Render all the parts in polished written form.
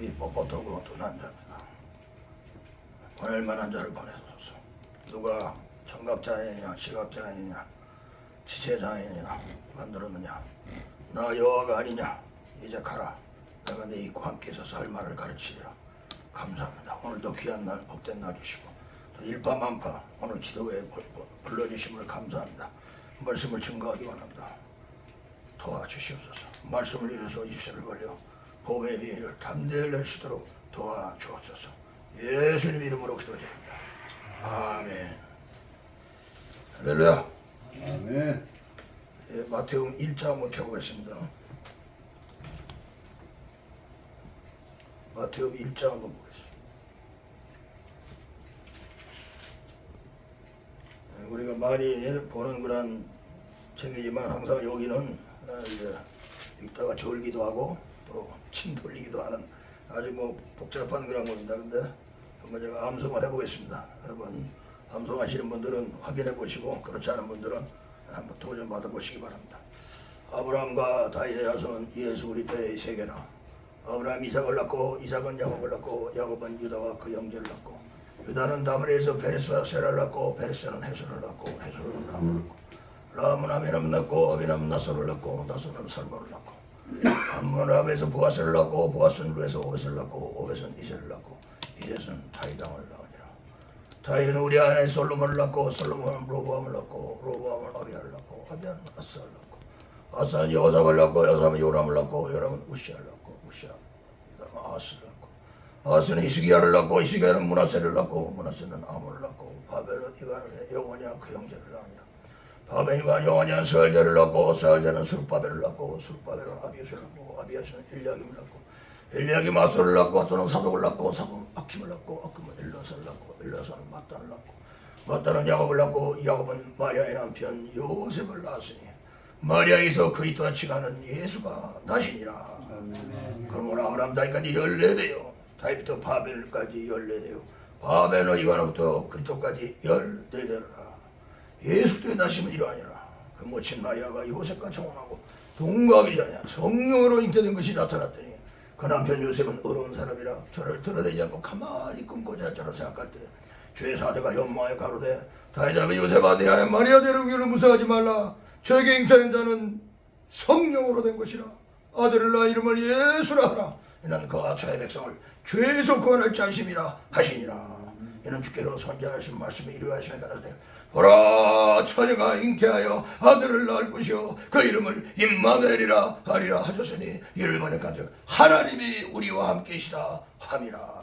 이 뻣뻣하고 둔한 자입니다. 보낼 만한 자를 보내소서. 누가 청각장애이냐 시각장애이냐 지체장애이냐 만들었느냐. 나 여호와가 아니냐. 이제 가라. 내가 네 입과 함께 있어서 할 말을 가르치리라. 감사합니다. 오늘도 귀한 날 복된 날 주시고 또 일파만파 오늘 기도회에 불러주심을 감사합니다. 말씀을 증거하기 원합니다. 도와주시옵소서. 말씀을 주셔서 입술을 벌려 복음의 비밀을 담대히 낼 수 있도록 도와주옵소서. 예수님 이름으로 기도드립니다. 아멘. 할렐루야. 아멘. 예, 마태복음 1장 한번 펴보겠습니다. 마태복음 1장 한번 보겠습니다. 예, 우리가 많이 보는 그런 책이지만 항상 여기는 이제 읽다가 졸기도 하고 또 침 돌리기도 하는 아주 뭐 복잡한 그런 겁니다. 근데 한번 제가 암송을 해보겠습니다. 여러분 암송하시는 분들은 확인해 보시고 그렇지 않은 분들은 한번 도전 받아보시기 바랍니다. 아브라함과 다윗의 자손은 예수 그리스도의 세계라. 아브라함 이삭을 낳고 이삭은 야곱을 낳고 야곱은 유다와 그 형제를 낳고 유다는 다므리에서 베레스와 세라를 낳고 베레스는 헤솔을 낳고 헤솔은 람을 낳고 람은 아미람을 낳고 아미람은 나손을 낳고 나손은 살몬을 낳고 암몬압에서 보아스를 낳고 보아스는 루에서 오벳을 낳고 오벳은 이세를 낳고 이셋은 다윗왕을 낳으니라. 다윗은 우리 아내 솔로몬을 낳고 솔로몬은 로보암을 낳고 로보암은 아비야를 낳고 아비야는 아사를 낳고 아사는 여호삼을 낳고 여호삼은 요람을 낳고 요람은 우시아를 낳고 우시아는 아스를 낳고 아스는 히스기야를 낳고 히스기야는 므낫세를 낳고 므낫세는 아몬을 낳고 바벨은 이간의 여호냐 그 형제를 낳으니라. 바벨과 여호냐는 스알델을 낳고 스알델은 수르바벨을 낳고 수르바벨은 아비야스를 낳고 아비야스는 엘리야김을 낳고 엘리야김 아소를 낳고 아소는 사독을 낳고 사독은 아킴을 낳고 아킴은 엘라사를 낳고 엘라사는 마단을 낳고 마단은 야곱을 낳고 야곱은 마리아의 남편 요셉을 낳았으니 마리아에서 그리스도와 치가는 예수가 나시니라. 그러므로 아브라함 다윗까지 14대요 다윗부터 바벨까지 14대요 바벨로 이관부터 그리스도까지 14대라. 예수도의 나심은 이러하니라. 그 모친 마리아가 요셉과 청혼하고 동거하기 전에 성령으로 잉태된 것이 나타났더니 그 남편 요셉은 어려운 사람이라 저를 드러내지 않고 가만히 끊고자 할줄 생각할 때 주의 사자가 연마에 가로되 다윗자매 요셉아 내 안에 마리아 데려오기를 무사하지 말라. 저에게 잉태된 자는 성령으로 된 것이라. 아들을 낳아 이름을 예수라 하라. 이는 그가 저의 백성을 죄에서 구원할 자심이라 하시니라. 이는 주께로 선지하신 말씀이 이루어지시며 가라사대 보라 처녀가 잉태하여 아들을 낳을 것이요 그 이름을 임마누엘이라 하리라 하셨으니 이를 번역한즉 하나님이 우리와 함께이시다 함이라.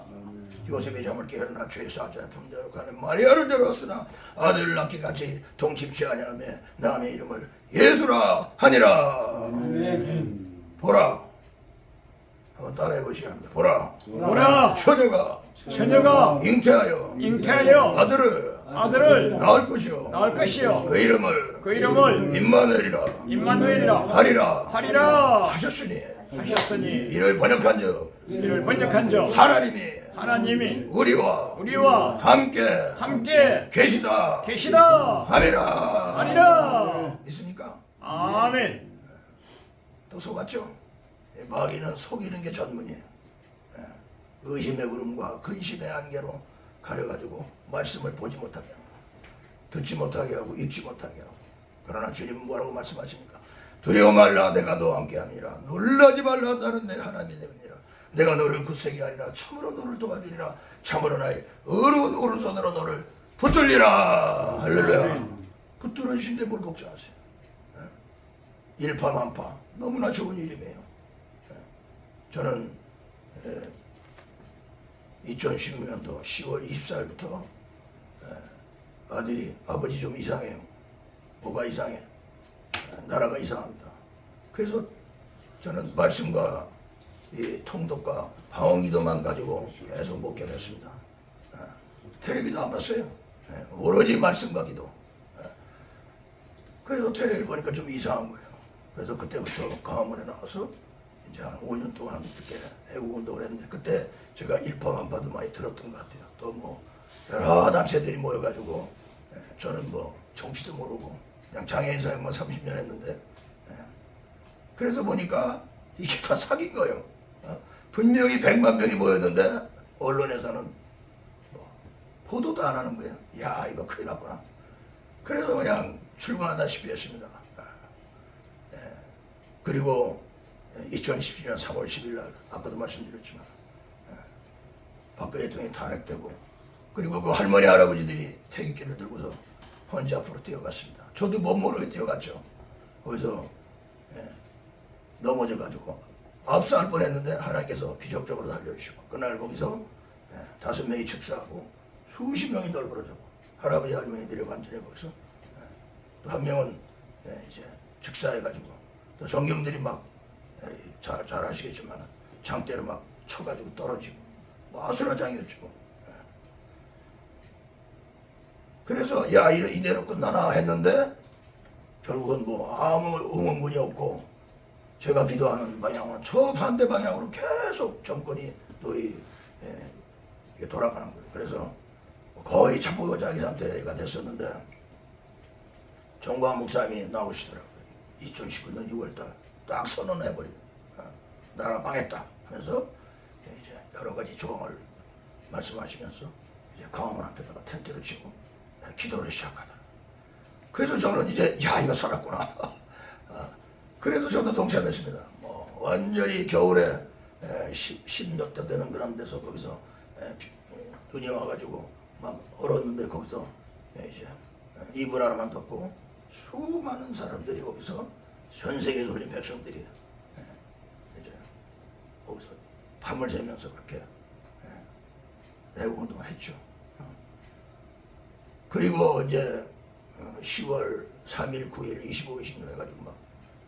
요셉이 잠을 깨어나 죄 사자의 품대로 가는 마리아를 데려왔으나 아들을 낳기까지 동침치 아니하며 남의 이름을 예수라 하니라. 보라 한번 따라해 보시기 합니다. 보라 처녀가 잉태하여 아들을 낳을 것이요 그 이름을 임마누엘이라 하리라 하셨으니 이를 번역한즉 하나님이 우리와 함께 계시다 하리라. 있습니까? 아멘. 또 속았죠? 마귀는 속이는 게 전문이에요. 의심의 구름과 근심의 안개로 가려가지고 말씀을 보지 못하게 합니다. 듣지 못하게 하고 읽지 못하게 하고. 그러나 주님은 뭐라고 말씀하십니까? 두려워 말라 내가 너와 함께함이라. 놀라지 말라 나는 내 하나님이 됨이니라. 내가 너를 굳세게 하리라. 참으로 너를 도와주리라. 참으로 나의 어려운 오른손으로 너를 붙들리라. 할렐루야. 붙들어주신데 뭘 걱정하세요? 일파만파 너무나 좋은 일이에요. 저는 2016년도 10월 24일부터 아들이 아버지 좀 이상해요. 뭐가 이상해? 나라가 이상합니다. 그래서 저는 말씀과 이 통독과 방언기도만 가지고 계속 목회했습니다. 텔레비도 안 봤어요. 오로지 말씀과 기도. 그래서 텔레비를 보니까 좀 이상한 거예요. 그래서 그때부터 강화문에 나와서 이제 한 5년 동안 이렇게 애국운동을 했는데 그때 제가 일파만파도 많이 들었던 것 같아요. 또 뭐 여러 단체들이 모여가지고 저는 뭐 정치도 모르고 그냥 장애인 사역만 30년 했는데 그래서 보니까 이게 다 사기인 거예요. 분명히 100만 명이 모였는데 언론에서는 뭐 보도도 안 하는 거예요. 야, 이거 큰일 났구나. 그래서 그냥 출근하다시피 했습니다. 그리고 2017년 3월 10일 날 아까도 말씀드렸지만 박근혜 대통령이 탄핵되고, 그리고 그 할머니 할아버지들이 태극기를 들고서 헌재 앞으로 뛰어갔습니다. 저도 못 모르게 뛰어갔죠. 거기서 넘어져가지고 압사할 뻔했는데 하나님께서 기적적으로 살려주시고, 그날 거기서 5명이 즉사하고 수십 명이 널브러졌고, 할아버지 할머니들이 완전히 거기서, 또 한 명은 이제 즉사해가지고, 또 정경들이 막 잘 아시겠지만 장대로 막 쳐가지고 떨어지고, 뭐 아수라장이었죠. 그래서 야, 이대로 끝나나 했는데 결국은 뭐 아무 응원군이 없고, 제가 기도하는 방향은 저 반대 방향으로 계속 정권이 또 이게 돌아가는 거예요. 그래서 거의 자포자기 상태가 됐었는데 정광 목사님이 나오시더라고요. 2019년 6월달 딱 선언해버리고 나라 망했다 하면서 이제 여러 가지 조항을 말씀하시면서 이제 광화문 앞에다가 텐트를 치고 기도를 시작하다. 그래서 저는 이제 야, 이거 살았구나. 그래서 저도 동참했습니다. 뭐 완전히 겨울에 10몇 도 되는 그런 데서 거기서 눈이 와가지고 막 얼었는데, 거기서 이제 이불 하나만 덮고 수많은 사람들이 거기서, 전 세계에서 오신 백성들이 이제 거기서 밤을 새면서 그렇게 애국 운동을 했죠. 그리고 이제 10월 3일, 9일, 25, 26 해가지고 막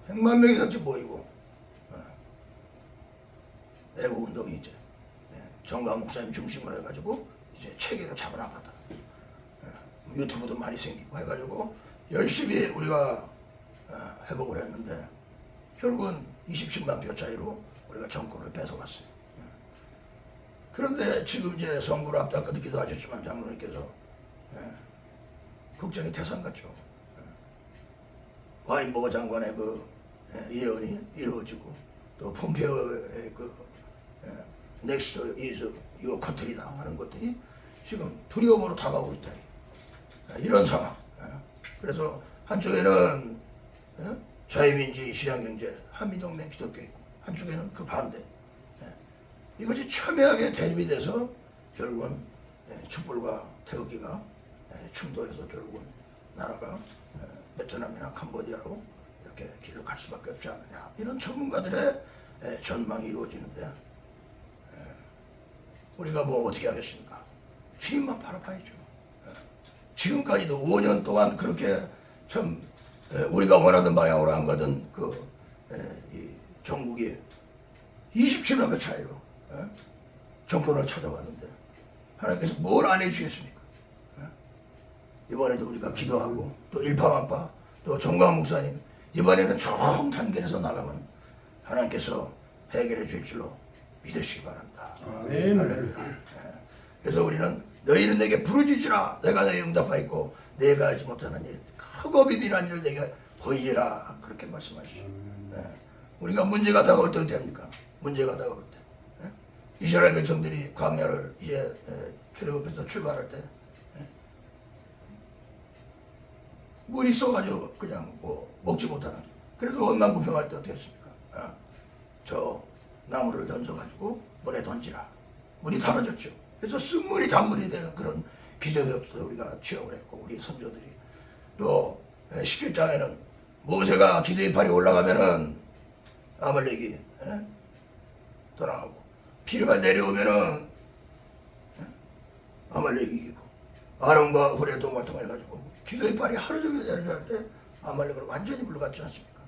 100만 명이 같이 모이고 애국 운동이 이제 정광 목사님 중심으로 해가지고 이제 체계를 잡아나가다. 유튜브도 많이 생기고 해가지고 열심히 우리가 회복을 했는데 결국은 27만 표 차이로 우리가 정권을 뺏어갔어요. 그런데 지금 이제 선거를 앞두고 듣기도 하셨지만 장로님께서 국정이 태산 같죠. 와인버거 장관의 그 예언이 이루어지고, 또 폼페오의 그 넥스트 이즈 유어 컨트리다 하는 것들이 지금 두려움으로 다가오고 있다. 이런 상황. 그래서 한쪽에는 자유민주주의, 시장경제, 한미동맹, 기독교 있고, 한쪽에는 그 반대. 이것이 첨예하게 대립이 돼서 결국은 촛불과 태극기가 충돌해서 결국은 나라가 베트남이나 캄보디아로 이렇게 길을 갈 수밖에 없지 않느냐, 이런 전문가들의 전망이 이루어지는데 우리가 뭐 어떻게 하겠습니까? 주님만 바라봐야죠. 지금까지도 5년 동안 그렇게 참 우리가 원하던 방향으로 안 가던 이 정국이 27년의 차이로 정권을 찾아왔는데 하나님께서 뭘 안 해주시겠습니까? 이번에도 우리가 기도하고, 또 일파만파, 또 정광 목사님 이번에는 좋은 단계에서 나가면 하나님께서 해결해 줄 줄로 믿으시기 바랍니다. 아멘. 그래서 우리는 너희는 내게 부르짖으라, 내가 너희 응답하였고 내가 알지 못하는 일, 크고 비밀한 일을 내게 보이리라, 그렇게 말씀하시죠. 우리가 문제가 다가올 때 어떻게 합니까? 문제가 다가올 때 이스라엘 백성들이 광야를 이제 출애굽해서 출발할 때 물이 있어가지고 그냥 뭐 먹지 못하는, 그래서 원망부평할 때 어떻게 했습니까? 저 나무를 던져가지고 물에 던지라, 물이 달아졌죠. 그래서 쓴물이 단물이 되는 그런 기적을 우리가 취업을 했고, 우리 선조들이 또 11장에는 모세가 기도의 팔이 올라가면은 아말렉이 떠나가고, 비가 내려오면은 아말렉이 이기고, 아론과 훌의 동을 통해가지고 기도의 팔이 하루 종일 내려갈 때 아말렉을 완전히 물러갔지 않습니까?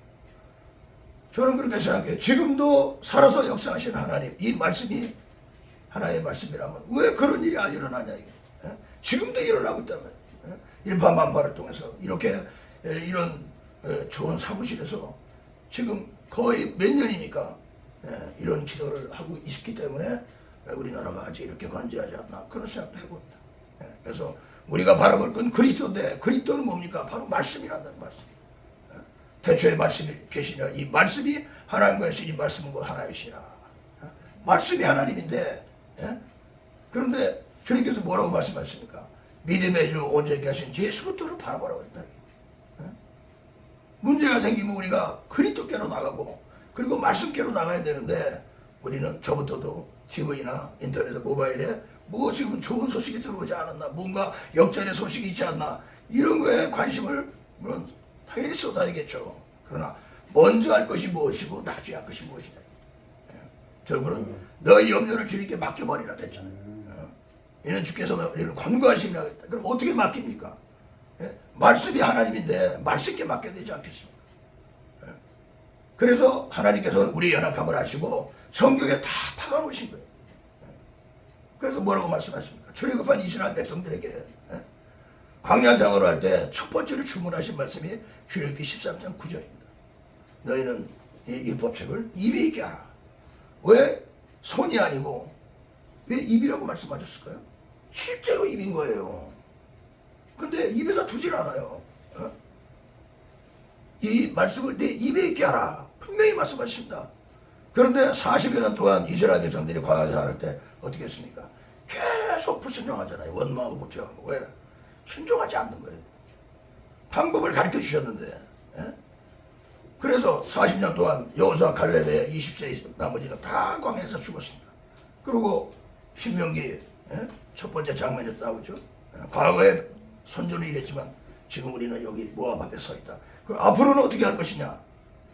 저는 그렇게 생각해요. 지금도 살아서 역사하신 하나님, 이 말씀이 하나님의 말씀이라면 왜 그런 일이 안 일어나냐, 이게. 지금도 일어나고 있단 말이에요. 일파만파를 통해서 이렇게 이런 좋은 사무실에서 지금 거의 몇 년이니까 이런 기도를 하고 있기 때문에 우리나라가 아직 이렇게 건재하지 않나, 그런 생각도 해봅니다. 그래서 우리가 바라볼 건 그리스도인데, 그리스도는 뭡니까? 바로 말씀이란다는 말씀. 태초에 말씀이 계시냐, 이 말씀이 하나님과 하신 이 말씀은 곧 하나님이시라. 말씀이 하나님인데, 예? 그런데 주님께서 뭐라고 말씀하십니까? 믿음의 주 온전케 하신 예수 그리스도를 바라보라고 했다. 예? 문제가 생기면 우리가 그리스도께로 나가고, 그리고 말씀께로 나가야 되는데, 우리는 저부터도 TV나 인터넷 모바일에 뭐 지금 좋은 소식이 들어오지 않았나, 뭔가 역전의 소식이 있지 않나, 이런 거에 관심을 물론 당연히 쏟아야겠죠. 그러나 먼저 할 것이 무엇이고 나중에 할 것이 무엇이냐. 결국은 너희 염려를 주님께 맡겨버리라 됐잖아요. 이는 주께서 너희를 권고하시리라 했다. 그럼 어떻게 맡깁니까? 말씀이 하나님인데 말씀께 맡겨야 되지 않겠습니까? 그래서 하나님께서는 우리 연약함을 아시고 성경에 다 박아놓으신 거예요. 그래서 뭐라고 말씀하십니까? 출애굽한 이스라엘 백성들에게 광야 생활을 할 때 첫 번째로 주문하신 말씀이 출애굽기 13장 9절입니다. 너희는 이 율법책을 입에 있게 하라. 왜 손이 아니고 왜 입이라고 말씀하셨을까요? 실제로 입인 거예요. 근데 입에다 두질 않아요. 이 말씀을 내 입에 있게 하라. 분명히 말씀하십니다. 그런데 40여 년 동안 이스라엘 백성들이 광야 생활할 때 어떻게 했습니까? 계속 불순종하잖아요. 원망하고 불평하고. 왜? 순종하지 않는 거예요. 방법을 가르쳐 주셨는데. 그래서 40년 동안 여호수아 갈렙의 20세 나머지는 다 광야에서 죽었습니다. 그리고 신명기 첫 번째 장면에 나오죠. 과거에 선조는 이랬지만 지금 우리는 여기 모압 앞에 서 있다. 그 앞으로는 어떻게 할 것이냐.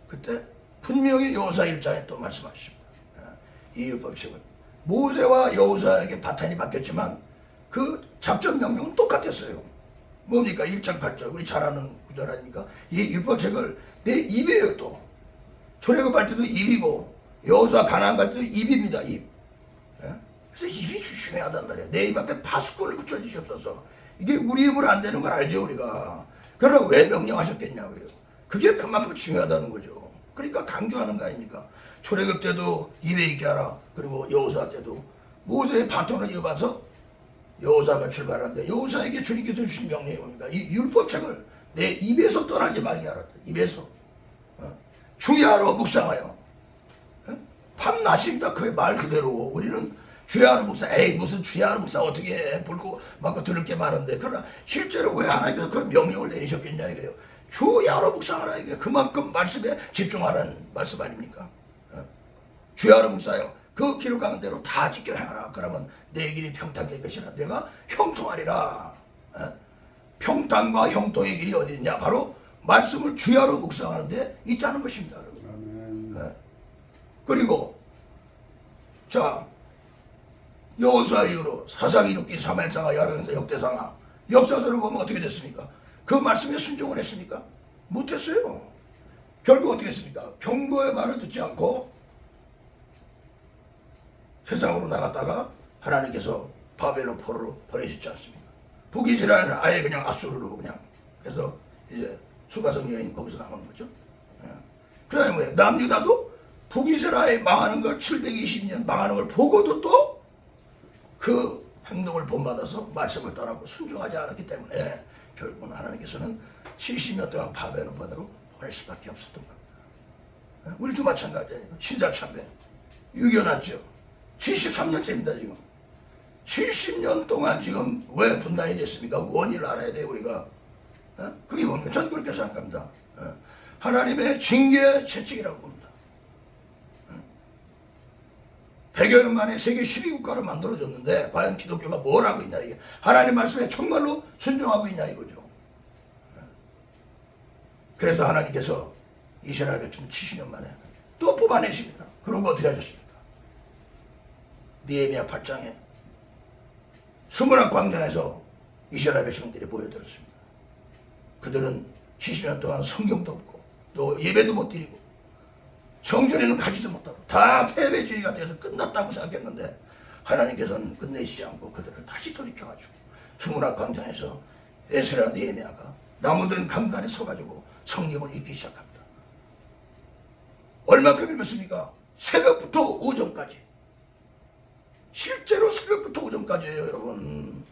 그때 분명히 여호수아 1장에 또 말씀하십니다. 이 율법책은 모세와 여호수아에게 바탕이 바뀌었지만 그 작전 명령은 똑같았어요. 뭡니까? 1장 8절 우리 잘 아는 구절 아닙니까? 이 율법책을 내 입에요. 또 출애굽할 때도 입이고 여호수아 가나안 갈 때도 입입니다. 입. 그래서 입이 중요하단 말이에요. 내 입 앞에 파수꾼을 붙여주시옵소서. 이게 우리 입으로 안 되는 걸 알죠 우리가. 그러나 왜 명령하셨겠냐고요. 그게 그만큼 중요하다는 거죠. 그러니까 강조하는 거 아닙니까? 출애굽 때도 입에 있게 하라. 그리고 여호수아 때도 모세의 바톤을 이어봐서 여호수아가 출발하는데 여호수아에게 주님께서 주신 명령이 뭡니까? 이 율법책을 내 입에서 떠나지 말게 하라. 입에서 주야로 묵상하여. 밤낮입니다. 그의 말 그대로 우리는 주야로 묵상. 에이 무슨 주야로 묵상 어떻게 해. 불고 막고 들을 게 많은데. 그러나 실제로 왜 하나님께서 그런 명령을 내리셨겠냐 이거예요. 주야로 묵상하라. 이게 그만큼 말씀에 집중하라는 말씀 아닙니까? 주야로 묵상하여 그 기록한 대로 다 지켜 행하라. 그러면 내 길이 평탄될 것이라. 내가 형통하리라. 평탄과 형통의 길이 어디 있냐? 바로 말씀을 주야로 묵상하는데 있다는 것입니다. 여러분. 그리고 자 여호수아 이후로 사사기 룻기 사무엘상하 열왕기상 역대상하 역사서를 보면 어떻게 됐습니까? 그 말씀에 순종을 했습니까? 못했어요. 결국 어떻게 했습니까? 경고의 말을 듣지 않고 세상으로 나갔다가 하나님께서 바벨론 포로로 보내셨지 않습니까? 북이스라엘은 아예 그냥 아수르로 그냥 그래서 이제 수가성 여인 거기서 나오는 거죠. 그 다음에 뭐예요? 남유다도 북이스라엘 망하는 걸 720년 망하는 걸 보고도 또 그 행동을 본받아서 말씀을 떠나고 순종하지 않았기 때문에 결국은 하나님께서는 70년 동안 바벨론 바다로 보낼 수밖에 없었던 겁니다. 우리도 마찬가지예요. 신자참배 유견났죠. 73년째입니다 지금. 70년 동안 지금 왜 분단이 됐습니까? 원인을 알아야 돼요 우리가. 그게 뭡니까? 저는 그렇게 생각합니다. 하나님의 징계 채찍이라고 봅니다. 100여 년 만에 세계 12국가로 만들어졌는데 과연 기독교가 뭘 하고 있냐 이게. 하나님 말씀에 정말로 순종하고 있냐 이거죠. 그래서 하나님께서 이스라엘 백성 70년 만에 또 뽑아내십니다. 그러고 어떻게 하셨습니까? 느헤미야 8장에 수문학 광장에서 이스라엘 백성들이 보여들었습니다. 그들은 70년 동안 성경도 없고 또 예배도 못 드리고 성전에는 가지도 못하고 다 패배주의가 돼서 끝났다고 생각했는데 하나님께서는 끝내시지 않고 그들을 다시 돌이켜가지고 수문학 광장에서 에스라 느헤미야가 나무된 강단에 서가지고 성경을 읽기 시작합니다. 얼마큼 읽었습니까? 새벽부터 오전까지. 실제로 새벽부터 오전까지예요 여러분.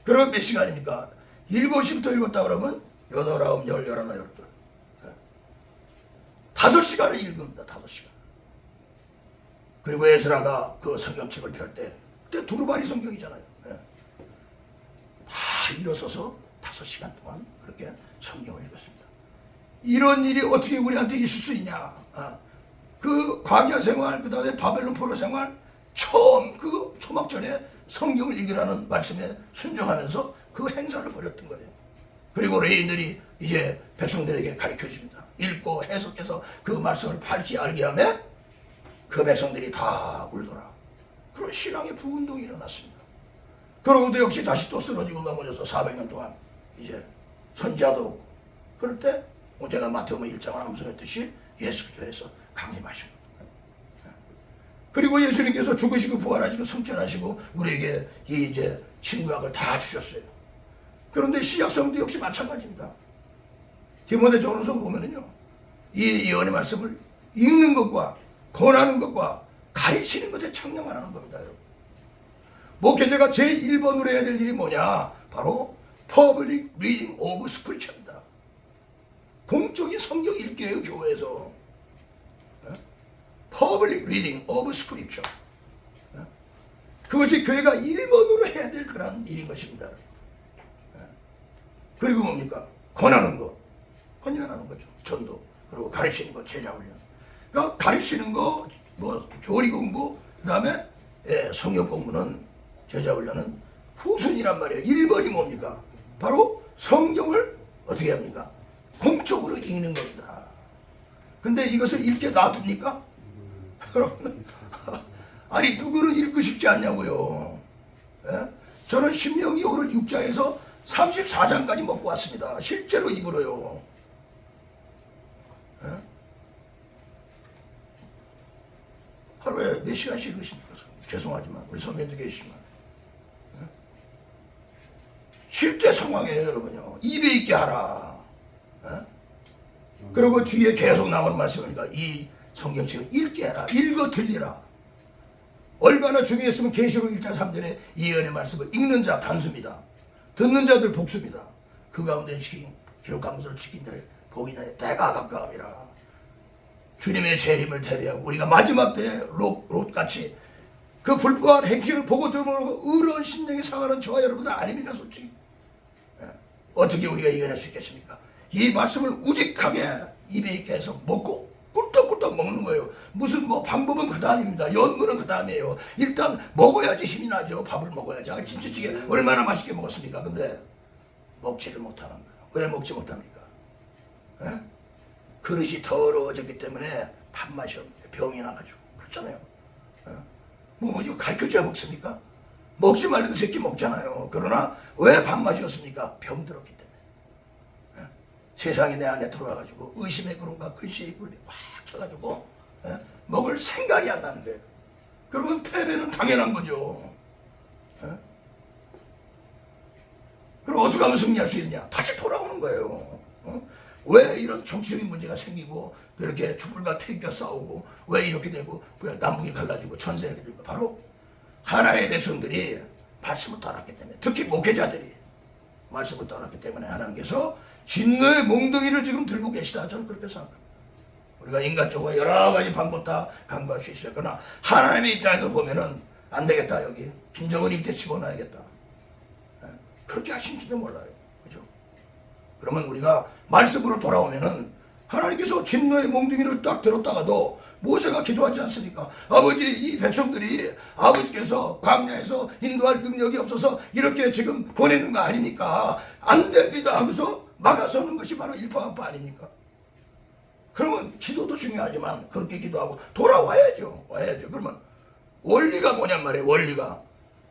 그럼 몇 시간입니까? 7시부터 읽었다 그러면 8, 9, 10, 11, 12 5시간을 읽습니다. 5시간. 그리고 에스라가 그 성경책을 펼 때 그때 두루마리 성경이잖아요. 예. 다 일어서서 5시간 동안 그렇게 성경을 읽었습니다. 이런 일이 어떻게 우리한테 있을 수 있냐. 그 광야 생활, 그 다음에 바벨론 포로 생활, 처음 그 초막절에 성경을 읽으라는 말씀에 순종하면서 그 행사를 벌였던 거예요. 그리고 레위인들이 이제 백성들에게 가르쳐 줍니다. 읽고 해석해서 그 말씀을 밝히 알게 하며 그 백성들이 다 울더라. 그런 신앙의 부운동이 일어났습니다. 그러고도 역시 다시 또 쓰러지고 넘어져서 400년 동안 이제 선지자도 없고, 그럴 때 제가 마태복음 1장을 암송했듯이 예수께서 강림하신 겁니다. 그리고 예수님께서 죽으시고 부활하시고 승천하시고 우리에게 이 이제 신구약을 다 주셨어요. 그런데 신약성도 역시 마찬가지입니다. 디모데전서 보면은요, 이 예언의 말씀을 읽는 것과 권하는 것과 가르치는 것에 청량하라는 겁니다, 여러분. 목회자가 제1번으로 해야 될 일이 뭐냐? 바로 Public Reading of Scripture입니다. 공적인 성경 읽기예요, 교회에서. Public Reading of Scripture. 그것이 교회가 1번으로 해야 될 그런 일인 것입니다. 그리고 뭡니까? 권하는 것, 헌연하는 거죠. 전도, 그리고 가르치는 것, 제자 훈련. 그러니까 가르치는 거, 뭐 교리 공부, 그 다음에 성경 공부는, 제자 훈련은 후순이란 말이에요. 1번이 뭡니까? 바로 성경을 어떻게 합니까? 공적으로 읽는 겁니다. 근데 이것을 읽게 놔둡니까? 여러분, 아니 누구는 읽고 싶지 않냐고요. 예? 저는 신명기 오늘 6장에서 34장까지 먹고 왔습니다. 실제로 입으로요. 예? 하루에 몇 시간씩 읽으십니까? 죄송하지만 우리 선배님도 계시지만 예? 실제 상황이에요, 여러분요. 입에 있게 하라. 예? 그리고 뒤에 계속 나오는 말씀이니까 이 성경책을 읽게 해라. 읽어 들리라. 얼마나 중요했으면 계시록 1장 3절에 이 예언의 말씀을 읽는 자 단수입니다. 듣는 자들 복수입니다. 그 가운데 기록한 것을 지킨 자의 복이 나의 때가 가까움이라. 주님의 재림을 대비하고 우리가 마지막 때에 롯같이 그 불법한 행실을 보고 들어보고 의로운 심령이 상하는 저와 여러분들 아닙니까, 솔직히? 어떻게 우리가 이겨낼 수 있겠습니까? 이 말씀을 우직하게 입에 있게 해서 먹고 꿀떡꿀떡 먹는 거예요. 무슨 뭐 방법은 그 다음입니다. 연구는 그 다음이에요. 일단 먹어야지 힘이 나죠. 밥을 먹어야지. 김치찌개 얼마나 맛있게 먹었습니까? 근데 먹지를 못하는 거예요. 왜 먹지 못합니까? 에? 그릇이 더러워졌기 때문에 밥맛이 없는 거예요. 병이 나가지고. 그렇잖아요. 뭐 이거 가르쳐줘야 먹습니까? 먹지 말래도 새끼 먹잖아요. 그러나 왜 밥맛이 없습니까? 병 들었기 때문에. 세상이 내 안에 들어와가지고 의심의 구름과 근시의 구름이 꽉 쳐가지고 먹을 생각이 안 나는 거예요. 그러면 패배는 당연한 거죠. 그럼 어떻게 하면 승리할 수 있느냐? 다시 돌아오는 거예요. 왜 이런 정치적인 문제가 생기고 그렇게 촛불과 태극기가 싸우고 왜 이렇게 되고 왜 남북이 갈라지고 전세가 되고 바로 하나의 백성들이 말씀을 떠났기 때문에, 특히 목회자들이 말씀을 떠났기 때문에 하나님께서 진노의 몽둥이를 지금 들고 계시다. 저는 그렇게 생각합니다. 우리가 인간적으로 여러 가지 방법 다 강구할 수 있어요. 그러나 하나님의 입장에서 보면은 안 되겠다. 여기 김정은 입대 집어넣어야겠다. 그렇게 하신지도 몰라요. 그죠? 그러면 우리가 말씀으로 돌아오면은 하나님께서 진노의 몽둥이를 딱 들었다가도 모세가 기도하지 않습니까? 아버지, 이 백성들이 아버지께서 광야에서 인도할 능력이 없어서 이렇게 지금 보내는 거 아닙니까? 안 됩니다 하면서 막아서는 것이 바로 일파만파 아닙니까? 그러면 기도도 중요하지만 그렇게 기도하고 돌아와야죠. 와야죠. 그러면 원리가 뭐냔 말이에요. 원리가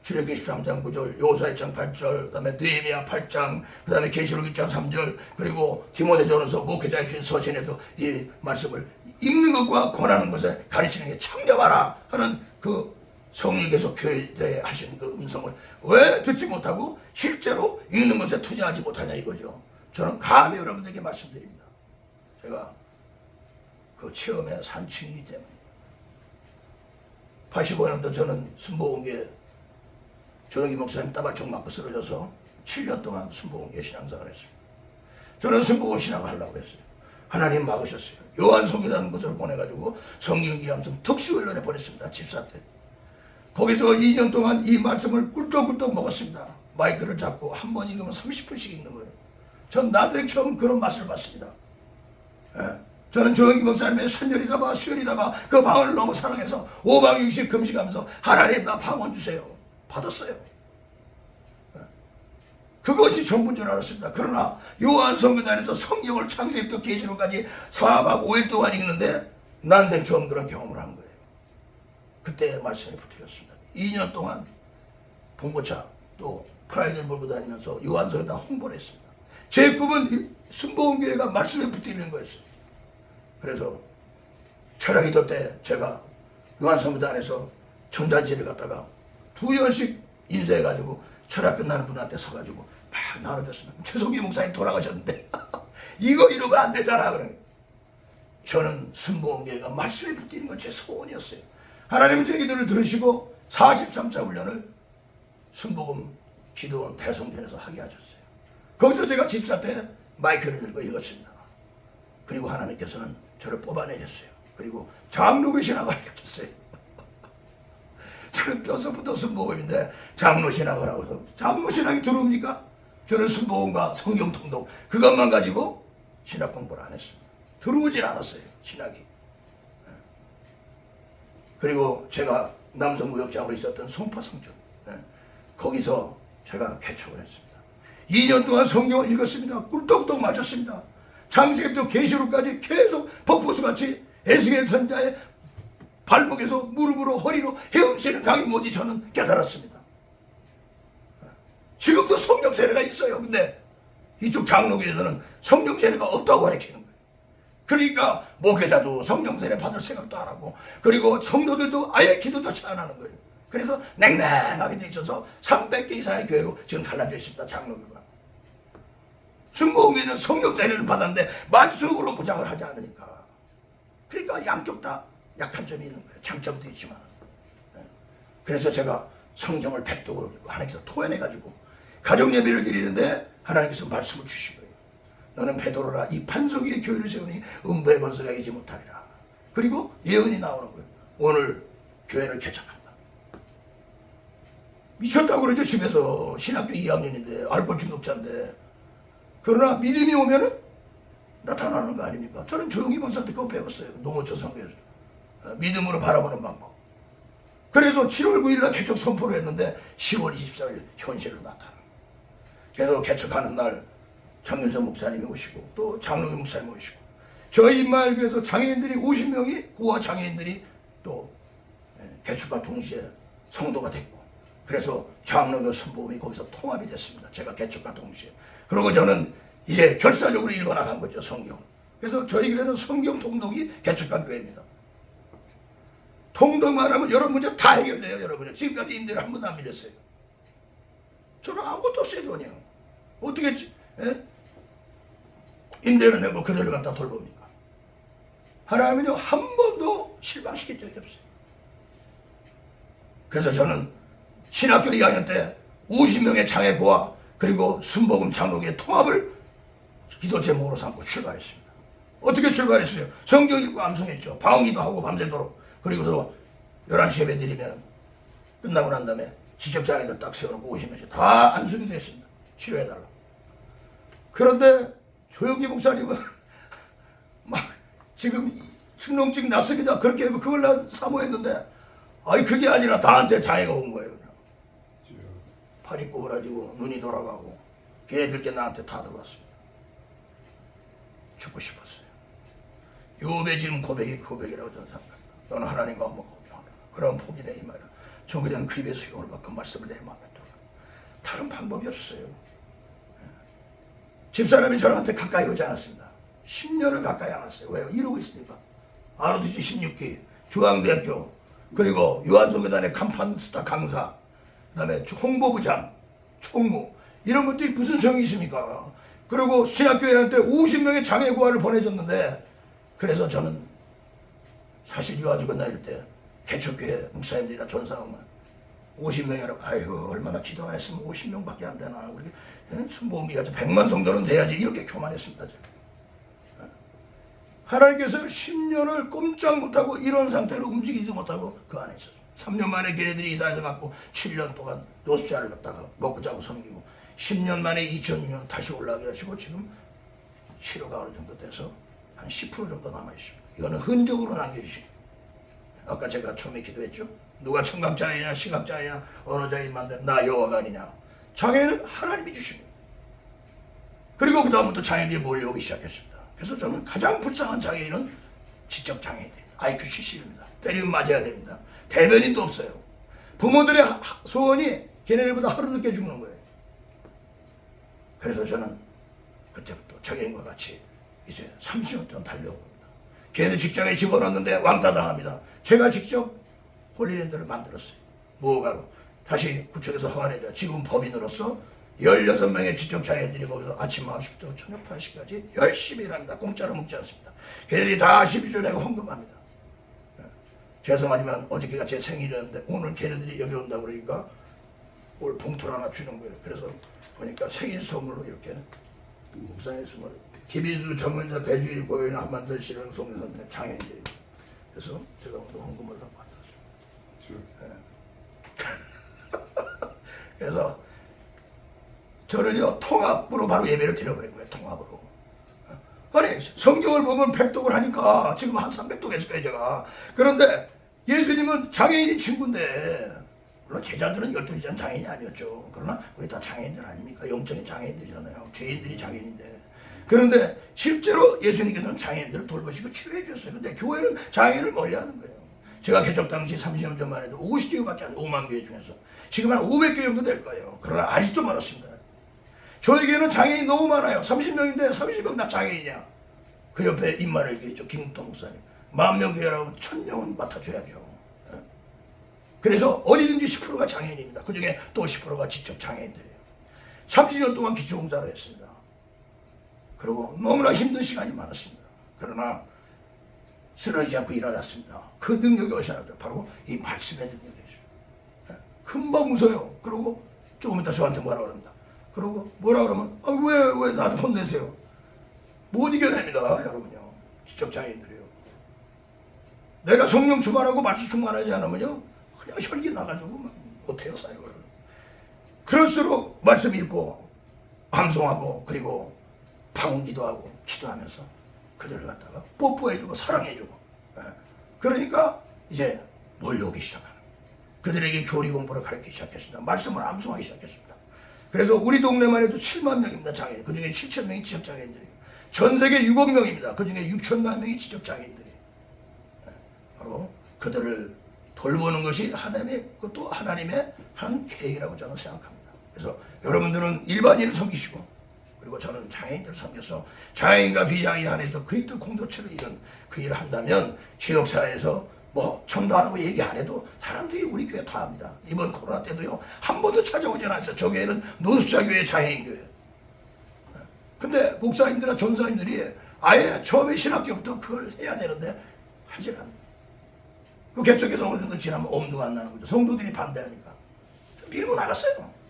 출애굽기 13장 9절, 여호수아 1장 8절, 그 다음에 느헤미야 8장, 그 다음에 계시록 1장 3절, 그리고 디모데전서 목회자의 주신 서신에서 이 말씀을 읽는 것과 권하는 것에 가르치는 게 청렴하라 하는 그 성령께서 교회에 하신 그 음성을 왜 듣지 못하고 실제로 읽는 것에 투자하지 못하냐 이거죠. 저는 감히 여러분들에게 말씀드립니다. 제가 그 체험의 산증이기 때문에 85년도 저는 순복음교회 조영기 목사님 따발총 맞고 쓰러져서 7년 동안 순복음교회 신앙생활을 했습니다. 저는 순복음 신앙을 하려고 했어요. 하나님 막으셨어요. 요한성이라는 곳을 보내가지고 성경기암성 특수훈련에 보냈습니다. 집사 때. 거기서 2년 동안 이 말씀을 꿀떡꿀떡 먹었습니다. 마이크를 잡고 한 번 읽으면 30분씩 읽는 거예요. 전 나중에 처음 그런 맛을 봤습니다. 예. 저는 조영기 목사님의 선열이다봐 수열이다봐 그 방을 너무 사랑해서 5박 6일 금식하면서 하나님 나 방언 주세요. 받았어요. 예. 그것이 전부인 줄 알았습니다. 그러나 요한성경단에서 성경을 창세기부터 계시록까지 4박 5일 동안 읽는데 난생 처음 그런 경험을 한 거예요. 그때 말씀이 붙들렸습니다. 2년 동안 봉고차 또 프라이드를 몰고 다니면서 요한성경단 홍보를 했습니다. 제 꿈은 순복음교회가 말씀에 붙들리는 거였어요. 그래서 철학기도 때 제가 요한성경단에서 전단지를 갖다가 2년씩 인쇄해가지고 철학 끝나는 분한테 서가지고 막 나눠줬습니다. 최성기 목사님 돌아가셨는데 이거 이러면 안 되잖아. 그래. 저는 순복음교회가 말씀에 붙들리는 건 제 소원이었어요. 하나님은 제 기도를 들으시고 43차 훈련을 순복음 기도원 대성전에서 하게 하셨어요. 거기서 제가 집사 때 마이크를 들고 읽었습니다. 그리고 하나님께서는 저를 뽑아내셨어요. 그리고 장로교 신학을 가르쳤어요. 저는 뼛속부터 순복음인데 장로 신학을 하고서 장로 신학이 들어옵니까? 저는 순복음과 성경 통독 그것만 가지고 신학 공부를 안 했습니다. 들어오질 않았어요. 신학이. 그리고 제가 남성무역장으로 있었던 송파성전 거기서 제가 개척을 했습니다. 2년 동안 성경을 읽었습니다. 꿀떡떡 맞았습니다. 창세기부터 계시록까지 계속 버퍼스같이 에스겔 선자의 발목에서 무릎으로 허리로 헤엄치는 강이 뭔지 저는 깨달았습니다. 지금도 성령 세례가 있어요. 근데 이쪽 장로교에서는 성령 세례가 없다고 가르치는 거예요. 그러니까 목회자도 성령 세례 받을 생각도 안 하고 그리고 성도들도 아예 기도도 안 하는 거예요. 그래서 냉랭하게 돼 있어서 300개 이상의 교회로 지금 갈라져 있습니다. 장로교가. 순복음교회는 성령 세례를 받았는데 만수으로 무장을 하지 않으니까. 그러니까 양쪽 다 약한 점이 있는 거예요. 장점도 있지만. 그래서 제가 성경을 백독으로 읽고 하나님께서 토해내가지고 가정 예배를 드리는데 하나님께서 말씀을 주신 거예요. 너는 베드로라 이 반석 위에 교회를 세우니 음부의 권세가 이기지 못하리라. 그리고 예언이 나오는 거예요. 오늘 교회를 개척한다. 미쳤다고 그러죠. 집에서 신학교 2학년인데 알코올 중독자인데. 그러나 믿음이 오면은 나타나는 거 아닙니까? 저는 조용히 목사한테 그거 배웠어요. 농어촌 선교에서. 믿음으로 바라보는 방법. 그래서 7월 9일날 개척 선포를 했는데 10월 24일 현실로 나타나는 거예요. 그래서 개척하는 날 장윤선 목사님이 오시고 또 장로교 목사님이 오시고 저희 임마을교회에서 장애인들이 50명이 고아 장애인들이 또 개척과 동시에 성도가 됐고 그래서 장로교 순복음이 거기서 통합이 됐습니다. 제가 개척과 동시에. 그리고 저는 이제 결사적으로 읽어나간 거죠. 성경. 그래서 저희 교회는 성경 통독이 개척한 교회입니다. 통독만 하면 여러 문제 다 해결돼요. 여러분요. 지금까지 임대를 한 번도 안 밀렸어요. 저는 아무것도 없어요. 돈이요. 어떻게 임대를 내고 그들을 갖다 돌봅니까? 하나님은요 한 번도 실망시킨 적이 없어요. 그래서 저는 신학교 2학년 때 50명의 장애고아 그리고 순복음 장로교의 통합을 기도 제목으로 삼고 출발했습니다. 어떻게 출발했어요? 성경 읽고 암송했죠. 방언기도 하고 밤새도록. 그리고서 11시 예배 드리면 끝나고 난 다음에 지적장애들 딱 세워놓고 50명씩 다 안수기도 했습니다. 치료해달라. 그런데 조영기 목사님은 막 지금 충농증 났습니다. 그렇게 하면 그걸 나 사모했는데 아니 그게 아니라 나한테 장애가 온 거예요. 그냥. 팔이 구부러지고 눈이 돌아가고 걔네들 게 나한테 다 들어왔습니다. 죽고 싶었어요. 요배 지금 고백이라고 저는 생각합니다. 너는 하나님과 한번 고백하라. 그럼 복이 내 이 말이야. 저 그냥 그 입에 수용을 받고 말씀을 내 마음에 들어. 다른 방법이 없어요. 집사람이 저한테 가까이 오지 않았습니다. 10년을 가까이 안 왔어요. 왜요? 이러고 있으니까. ROTC 16기, 중앙대학교, 그리고 요한성교단의 간판 스타 강사, 그 다음에 홍보부장, 총무, 이런 것들이 무슨 소용이 있습니까? 그리고 신학교회 때 50명의 장애고아를 보내줬는데, 그래서 저는 사실 요한성교 다닐 때 개척교회 목사님들이나 전사하면 50명이라고 아이고 얼마나 기도 안 했으면 50명밖에 안 되나 그렇게 순복음이 가지고 100만 성도는 돼야지 이렇게 교만했습니다. 제가. 하나님께서 10년을 꼼짝 못하고 이런 상태로 움직이지도 못하고 그 안에 있었어요. 3년 만에 걔네들이 이사해서 갖고 7년 동안 노숙자를 갖다가 먹고 자고 섬기고 10년 만에 2006년 다시 올라가게 하시고 지금 실효가 어느 정도 돼서 한 10% 정도 남아있습니다. 이거는 흔적으로 남겨주시고, 아까 제가 처음에 기도했죠. 누가 청각장애냐 시각장애냐 언어장애인 만든 나 여호와가 아니냐. 장애는 하나님이 주십니다. 그리고 그 다음부터 장애인들이 몰려오기 시작했습니다. 그래서 저는 가장 불쌍한 장애인은 지적장애인들, IQ 70입니다. 때리면 맞아야 됩니다. 대변인도 없어요. 부모들의 소원이 걔네들보다 하루 늦게 죽는 거예요. 그래서 저는 그때부터 장애인과 같이 이제 30년 동안 달려온 겁니다. 걔네들 직장에 집어넣었는데 왕따 당합니다. 제가 직접 홀리랜드를 만들었어요. 무허가로. 다시 구청에서 허가내자. 지금 법인으로서 16명의 지적장애인들이 거기서 아침 9시부터 저녁 5시까지 열심히 일합니다. 공짜로 먹지 않습니다. 걔네들이 다 12조 내고 헌금합니다. 죄송하지만 어저께가 제 생일이었는데 오늘 걔네들이 여기 온다고 그러니까 오늘 봉투를 하나 주는 거예요. 그래서 보니까 생일 선물로 이렇게 목사님 선물 김인수 전문자 배주일 고인 한만들 실행 송선 장애인들입니다. 그래서 제가 오늘 헌금을 하고 왔습니다. 그래서 저는요 통합으로 바로 예배를 드려버린 거예요. 통합으로. 아니 성경을 보면 100독을 하니까 지금 한 300독 했을 거예요 제가. 그런데 예수님은 장애인이 친구인데 물론 제자들은 12장 장애인이 아니었죠. 그러나 우리 다 장애인들 아닙니까? 영적인 장애인들이잖아요. 죄인들이 장애인인데. 그런데 실제로 예수님께서는 장애인들을 돌보시고 치료해 주셨어요. 근데 교회는 장애인을 멀리하는 거예요. 제가 개척 당시 30년 전만 해도 50교회밖에 안 5만 교회 중에서 지금 한 500교회 정도 될 거예요. 그러나 아직도 많았습니다. 저에게는 장애인이 너무 많아요. 30명인데 30명 다 장애인이야. 그 옆에 입말을 얘기했죠. 김동 목사님. 10,000명 교회라고 하면 1,000명은 맡아줘야죠. 그래서 어디든지 10%가 장애인입니다. 그 중에 또 10%가 지적 장애인들이에요. 30년 동안 기초봉사를 했습니다. 그리고 너무나 힘든 시간이 많았습니다. 그러나 쓰러지지 않고 일어났습니다. 그 능력이 어디서 나죠? 바로 이 말씀의 능력이죠. 금방 웃어요. 그리고 조금 이따 저한테 뭐라 그럽니다. 그리고 뭐라 그러면 왜 나한테 혼내세요? 못 이겨냅니다. 여러분요. 지적장애인들이요. 내가 성령 충만하고 말씀 충만하지 않으면요 그냥 혈기 나가지고 못해요 사역을. 그럴수록 말씀 읽고 암송하고 그리고 방언기도 하고 기도하면서 그들을 갖다가 뽀뽀해주고 사랑해주고. 그러니까 이제 몰려오기 시작하는 그들에게 교리 공부를 가르치기 시작했습니다. 말씀을 암송하기 시작했습니다. 그래서 우리 동네만 해도 7만 명입니다. 장애인. 그 중에 7천 명이 지적장애인들이에요. 전 세계 6억 명입니다. 그 중에 6천만 명이 지적장애인들이에요. 바로 그들을 돌보는 것이 그것도 하나님의 한 계획이라고 저는 생각합니다. 그래서 여러분들은 일반인을 섬기시고 그리고 저는 장애인들을 섬겨서 장애인과 비장애인 안에서 그리스도 공동체를 이룬 그 일을 한다면 지역사회에서 뭐 전도하라고 얘기 안 해도 사람들이 우리 교회 다 합니다. 이번 코로나 때도요 한 번도 찾아오지 않았어요. 저 교회는 노숙자 교회, 장애인 교회. 근데 목사님들이나 전사님들이 아예 처음에 신학교부터 그걸 해야 되는데 하질 않아요. 그 개척에서 어느 정도 지나면 엄두가 안 나는 거죠. 성도들이 반대하니까 밀고 나갔어요.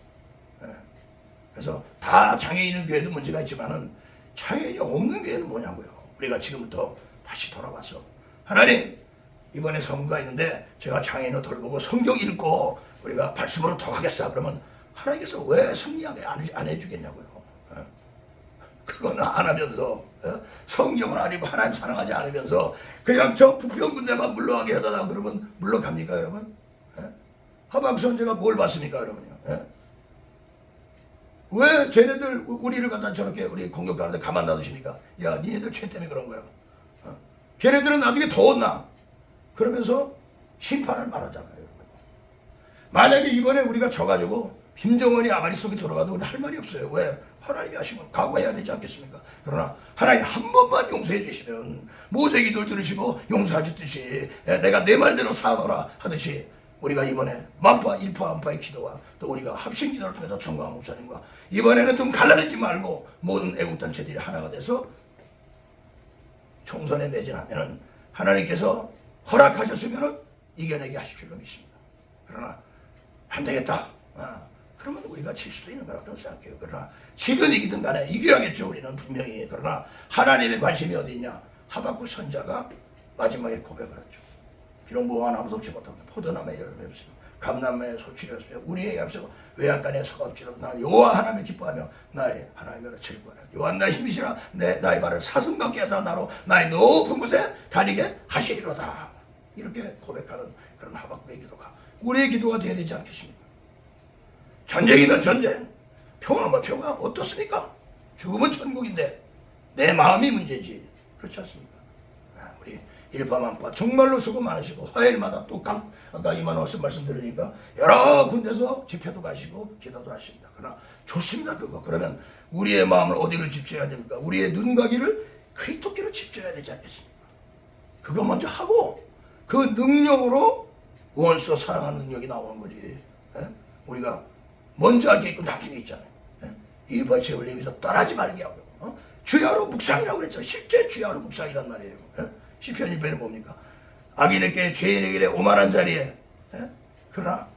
그래서 다 장애인은 교회도 문제가 있지만은 장애인이 없는 교회는 뭐냐고요. 우리가 지금부터 다시 돌아와서 하나님 이번에 선거가 있는데 제가 장애인을 돌보고 성경 읽고 우리가 발심으로 더 하겠어. 그러면 하나님께서 왜 승리하게 안 해주겠냐고요. 그거는 안 하면서 성경을 안 읽고 하나님 사랑하지 않으면서 그냥 저 부평군대만 물러가게 하다가 그러면 물러갑니까 여러분? 하박국 선지자가 뭘 봤습니까 여러분요? 왜 쟤네들 우리를 갖다 저렇게 우리 공격하는데 가만 놔두십니까? 야 니네들 죄 때문에 그런 거야. 걔네들은 나중에 더 혼나. 그러면서 심판을 말하잖아요 여러분. 만약에 이번에 우리가 져가지고 김정은이 아가리 속에 들어가도 우리 할 말이 없어요. 왜? 하나님이 하시면 각오해야 되지 않겠습니까? 그러나 하나님 한 번만 용서해 주시면 모세기도를 들으시고 용서하셨듯이 내가 내 말대로 사노라 하듯이 우리가 이번에 만파 일파 안파의 기도와 또 우리가 합심 기도를 통해서 청광 목사님과 이번에는 좀 갈라내지 말고 모든 애국단체들이 하나가 돼서 총선에 매진하면은 하나님께서 허락하셨으면은 이겨내게 하실 줄로 믿습니다. 그러나 안 되겠다. 그러면 우리가 질 수도 있는 거라고 생각해요. 그러나 지든 이기든 간에 이겨야겠죠. 우리는 분명히. 그러나 하나님의 관심이 어디 있냐? 하박국 선자가 마지막에 고백을 했죠. 비록 모아나 함성치 못합니다. 포도나무에 열매 없으며 감나무에 소출이 없으며 우리에게 앞서고 외양간에 서가 없지라도 나는 여호와 하나님을 기뻐하며 나의 하나님으로 즐거워하라. 여호와 나의 힘이시라 나의 발을 사슴 같게 하사 나로 나의 높은 곳에 다니게 하시리로다. 이렇게 고백하는 그런 하박국의 기도가 우리의 기도가 되어야 되지 않겠습니까? 전쟁이면 전쟁, 평화면 평화, 어떻습니까? 죽음은 천국인데 내 마음이 문제지. 그렇지 않습니까? 우리 일파만파 정말로 수고 많으시고 화요일마다 또 아까 이만호스 말씀 들으니까 여러 군데서 집회도 가시고 기도도 하십니다. 그러나 좋습니다. 그거. 그러면 우리의 마음을 어디로 집중해야 됩니까? 우리의 눈가기를 그리스도께로 집중해야 되지 않겠습니까? 그거 먼저 하고 그 능력으로 원수도 사랑하는 능력이 나오는 거지. 에? 우리가 먼저 할 게 있고 나중에 있잖아요. 이 벌칙을 내면서 떠나지 말게 하고 주야로 묵상이라고 그랬죠. 실제 주야로 묵상이란 말이에요. 시편 1편은 뭡니까? 악인에게 죄인에게 오만한 자리에 그러나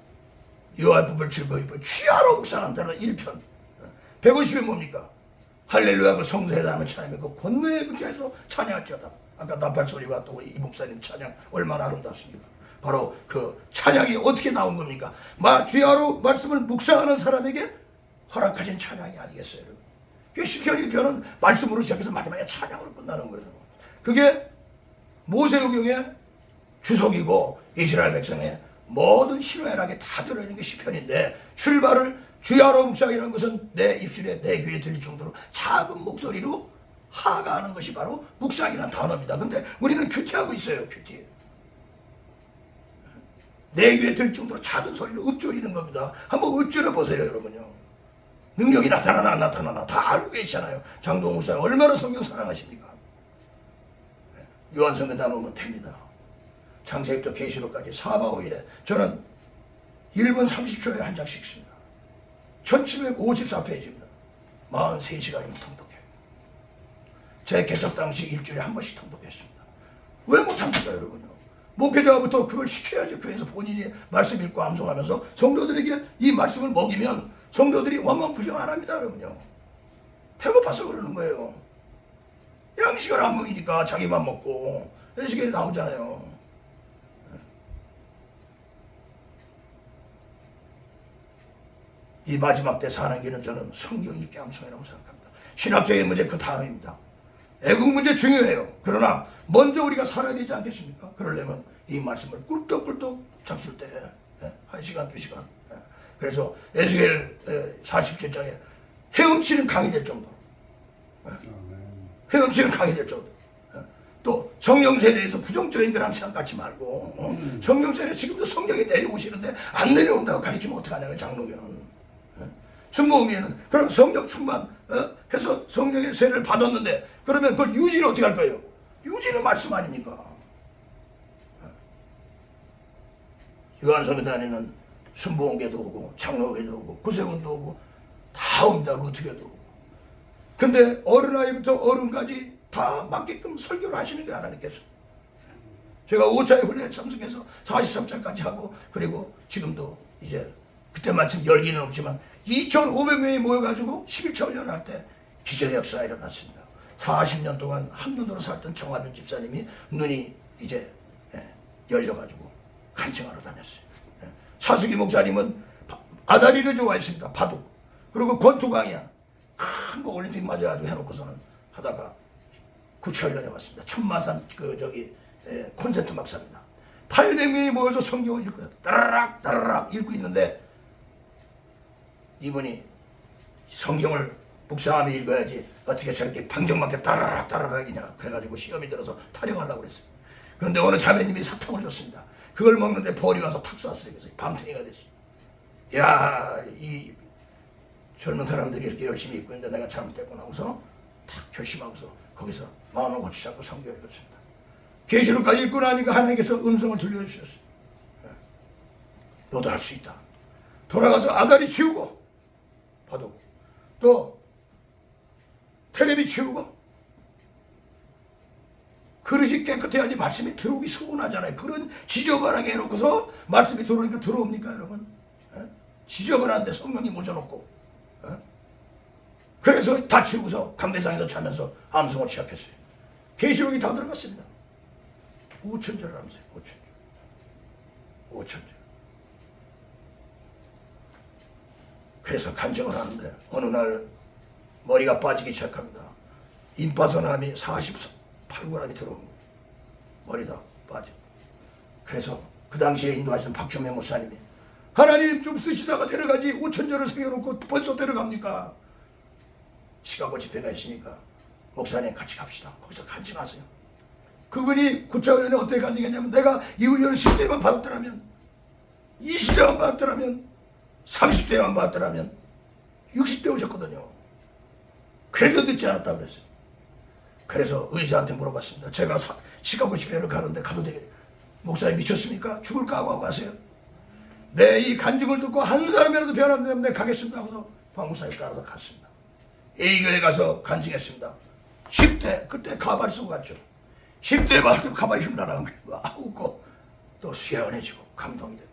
여호와의 법을 즐거이 주야로 묵상한다는 1편. 150편 뭡니까? 할렐루야 그 성소에서 하는 찬양이 그 권능의 극자에서 찬양할지어다. 아까 나팔 소리와 또 우리 이 목사님 찬양 얼마나 아름답습니까? 바로 그 찬양이 어떻게 나온 겁니까? 주야로 말씀을 묵상하는 사람에게 허락하신 찬양이 아니겠어요, 여러분? 그 시편 1편은 말씀으로 시작해서 마지막에 찬양으로 끝나는 거예요. 그게 모세오경의 주석이고 이스라엘 백성의 모든 희노애락에 다 들어있는 게 시편인데 출발을 주야로 묵상이라는 것은 내 입술에 내 귀에 들릴 정도로 작은 목소리로 하가하는 것이 바로 묵상이라는 단어입니다. 근데 우리는 큐티하고 있어요, 큐티. 내 귀에 들릴 정도로 작은 소리로 읊조리는 겁니다. 한번 읊조려 보세요, 여러분요. 능력이 나타나나 안 나타나나 다 알고 계시잖아요. 장동훈 목사님 얼마나 성경 사랑하십니까? 요한성경에 오면 됩니다. 창세기부터 계시록까지 4박 5일에 저는 1분 30초에 한 장씩 씁니다. 1754페이지입니다. 43시간이면 통독해요. 제 개척 당시 일주일에 한 번씩 통독했습니다. 왜 못합니까, 여러분요? 목회자부터 그걸 시켜야죠. 교회에서 본인이 말씀 읽고 암송하면서 성도들에게 이 말씀을 먹이면 성도들이 원망불평 안 합니다, 여러분요. 배고파서 그러는 거예요. 양식을 안 먹이니까 자기만 먹고 에스겔이 나오잖아요. 이 마지막 때 사는 길은 저는 성경 읽기 암송이라고 생각합니다. 신학적인 문제 그 다음입니다. 애국 문제 중요해요. 그러나 먼저 우리가 살아야 되지 않겠습니까? 그러려면 이 말씀을 꿀떡꿀떡 잡술 때 1시간, 2시간. 그래서 에스겔 47장에 헤엄치는 강이 될 정도로 헤엄치는 강이 될 정도로 또 성령세례에서 부정적인 거랑 생각하지 말고 성령세례 지금도 성령이 내려오시는데 안 내려온다고 가르치면 어떡하냐고 장로교는. 승모음에는 그럼 성령 충만 해서 성령의 세례를 받았는데 그러면 그걸 유지를 어떻게 할 거예요? 유지는 말씀 아닙니까? 요한성에 다니는 순복음교도 오고 장로교도 오고 구세군도 오고 다 옵니다. 어떻게도 오고. 근데 어린아이부터 어른까지 다 맞게끔 설교를 하시는 게 하나님께서. 제가 5차의 훈련에 참석해서 43차까지 하고 그리고 지금도 이제 그때만큼 열기는 없지만 2,500명이 모여가지고 11차 훈련을 할 때 기적의 역사가 일어났습니다. 40년 동안 한눈으로 살던 정화준 집사님이 눈이 이제 열려가지고 간증하러 다녔어요. 사수기 목사님은 아다리를 좋아했습니다. 바둑. 그리고 권투강이야. 큰 거 올림픽 맞아가지고 해놓고서는 하다가 구치훈련에 왔습니다. 천마산 콘센트 막사입니다. 800명이 모여서 성경을 읽고요. 따라락 따라락 읽고 있는데 이분이 성경을 묵상하며 읽어야지 어떻게 저렇게 방정맞게 따라락 따라락이냐 그래가지고 시험이 들어서 타령하려고 그랬어요. 그런데 어느 자매님이 사탕을 줬습니다. 그걸 먹는데 벌이 와서 탁 쐈어요. 그래서 밤탱이가 됐어요. 야, 이 젊은 사람들이 이렇게 열심히 읽고 있는데 내가 잘못됐구나 하고서 탁 결심하고서 거기서 마음을 고치자고 성경을 읽었습니다. 계시록까지 읽고 나니까 하나님께서 음성을 들려주셨어요. 너도 할 수 있다. 돌아가서 아다리 치우고 바둑 또 테레비 치우고 그릇이 깨끗해야지 말씀이 들어오기 서운하잖아요. 그런 지저분하게 해놓고서 말씀이 들어오니까 들어옵니까 여러분? 지저분한데 성령이 묻어놓고 그래서 다 치우고서 강대상에서 자면서 암송을 시작했어요. 계시록이 다 들어갔습니다. 5천절 하면서요. 5천절. 그래서 간증을 하는데 어느 날 머리가 빠지기 시작합니다. 임파선암이 48g이 들어온 거예요. 머리 다 빠져. 그래서 그 당시에 인도하시는 박주명 목사님이 하나님 좀 쓰시다가 데려가지 5천절을 새겨놓고 벌써 데려갑니까? 시카고 집회가 있으니까 목사님 같이 갑시다. 거기서 간증하세요. 그분이 구차훈련에 어떻게 간증했냐면 내가 이 훈련을 10대만 받았더라면 20대만 받았더라면 30대만 받았더라면 60대 오셨거든요. 그래도 듣지 않았다고 그랬어요. 그래서 의사한테 물어봤습니다. 제가 시카고 집회를 가는데 가도 되겠 목사님 미쳤습니까? 죽을까 하고 가세요. 내 이 간증을 듣고 한 사람이라도 변화되면 내가 가겠습니다 하고서 박 목사님 따라서 갔습니다. A교회 가서 간증했습니다. 10대 그때 가발 쓰고 갔죠. 10대 받을 때 가발이 흉나라는 거예요. 웃고 또 수연해지고 감동이 되고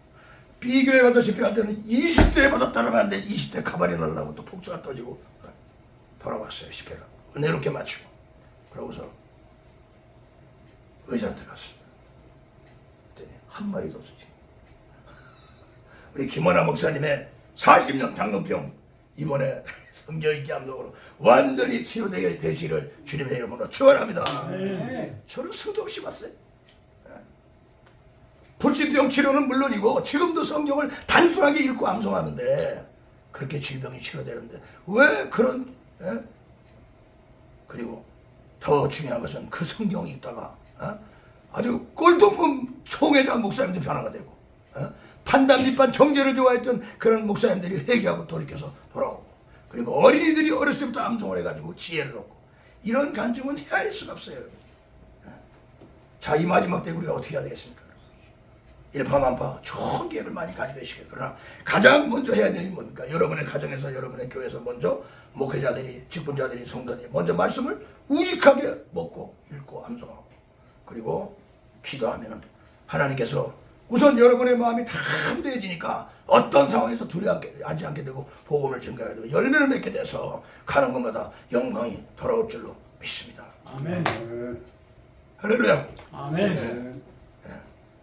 B교회 가서 집회할 때는 20대에 받았다면 안 돼. 20대 가발이 날라고 또 폭주가 터지고 돌아왔어요. 집회가 은혜롭게 마치고 그러고서 의사한테 갔습니다. 그랬더니 한 마리도 없었지. 우리 김원아 목사님의 40년 장롱병 이번에 성경 읽기 암독으로 완전히 치료되게 되시기를 주님의 이름으로 축원합니다. 저는 수도 없이 봤어요. 불치병 치료는 물론이고 지금도 성경을 단순하게 읽고 암송하는데 그렇게 질병이 치료되는데 왜 그런 그리고 더 중요한 것은 그 성경이 있다가 아주 꼴통문 총회장 목사님도 변화가 되고 판단 밑반 정죄를 좋아했던 그런 목사님들이 회개하고 돌이켜서 돌아오고 그리고 어린이들이 어렸을 때부터 암송을 해가지고 지혜를 얻고 이런 간증은 헤아릴 수가 없어요. 자, 이 마지막 때 우리가 어떻게 해야 되겠습니까? 일파만파 좋은 계획을 많이 가지고 계시겠 그러나 가장 먼저 해야 되는 게 뭡니까? 여러분의 가정에서 여러분의 교회에서 먼저 목회자들이 직분자들이 성도들이 먼저 말씀을 우직하게 먹고 읽고 암송하고 그리고 기도하면은 하나님께서 우선 여러분의 마음이 다 함대해지니까 어떤 상황에서 두려워하지 않게 되고 복음을 증가하게 되고 열매를 맺게 돼서 가는 곳마다 영광이 돌아올 줄로 믿습니다. 아멘. 할렐루야. 아멘.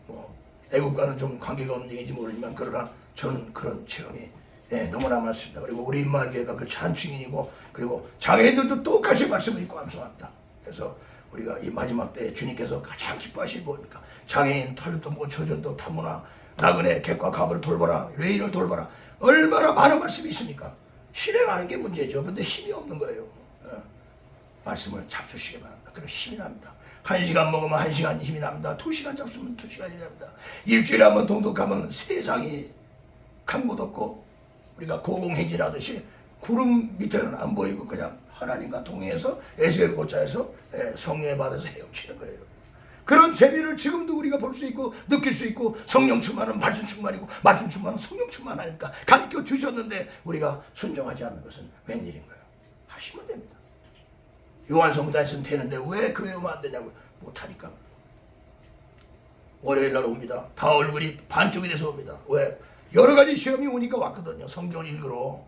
뭐 애국과는 좀 관계가 없는 얘기인지 모르지만 그러나 저는 그런 체험이 너무나 많습니다. 그리고 우리 인마을교회가 그 찬충인이고 그리고 장애인들도 똑같이 말씀을 읽고 암송합니다. 그래서 우리가 이 마지막 때에 주님께서 가장 기뻐하시는 뭡니까? 장애인, 탈도, 저전도, 탐문화, 나그네, 객과 가부를 돌보라, 레인을 돌보라. 얼마나 많은 말씀이 있습니까? 실행하는 게 문제죠. 근데 힘이 없는 거예요. 말씀을 잡수시기 바랍니다. 그럼 힘이 납니다. 1시간 먹으면 1시간 힘이 납니다. 2시간 잡수면 2시간이 납니다. 일주일에 한번 동독하면 세상이 간 곳 없고 우리가 고공행진하듯이 구름 밑에는 안 보이고 그냥 하나님과 동행해서 에스겔 골짜에서 성령에 받아서 헤엄치는 거예요. 그런 재미를 지금도 우리가 볼 수 있고 느낄 수 있고 성령 충만은 말씀 충만이고 말씀 충만은 성령 충만하니까 가르쳐 주셨는데 우리가 순종하지 않는 것은 웬일인가요? 하시면 됩니다. 요한성당 있으면 되는데 왜 교회 오면 안 되냐고 못하니까. 월요일 날 옵니다. 다 얼굴이 반쪽이 돼서 옵니다. 왜? 여러 가지 시험이 오니까 왔거든요. 성경을 읽으러.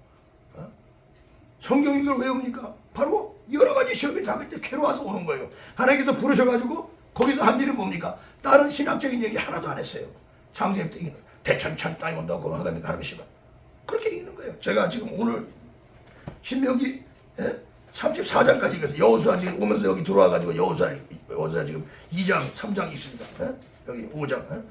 성경 읽으러 왜 옵니까? 바로 여러 가지 시험이 다 그때 괴로워서 오는 거예요. 하나님께서 부르셔가지고 거기서 한 일은 뭡니까? 다른 신학적인 얘기 하나도 안 했어요. 창세기 때 대천천 땅이 온다고 그러면 하나님이 가르치시면 그렇게 읽는 거예요. 제가 지금 오늘 신명기 34장까지 읽어서 여호수아 지금 오면서 여기 들어와가지고 여호수아 지금 2장 3장 있습니다. 여기 5장.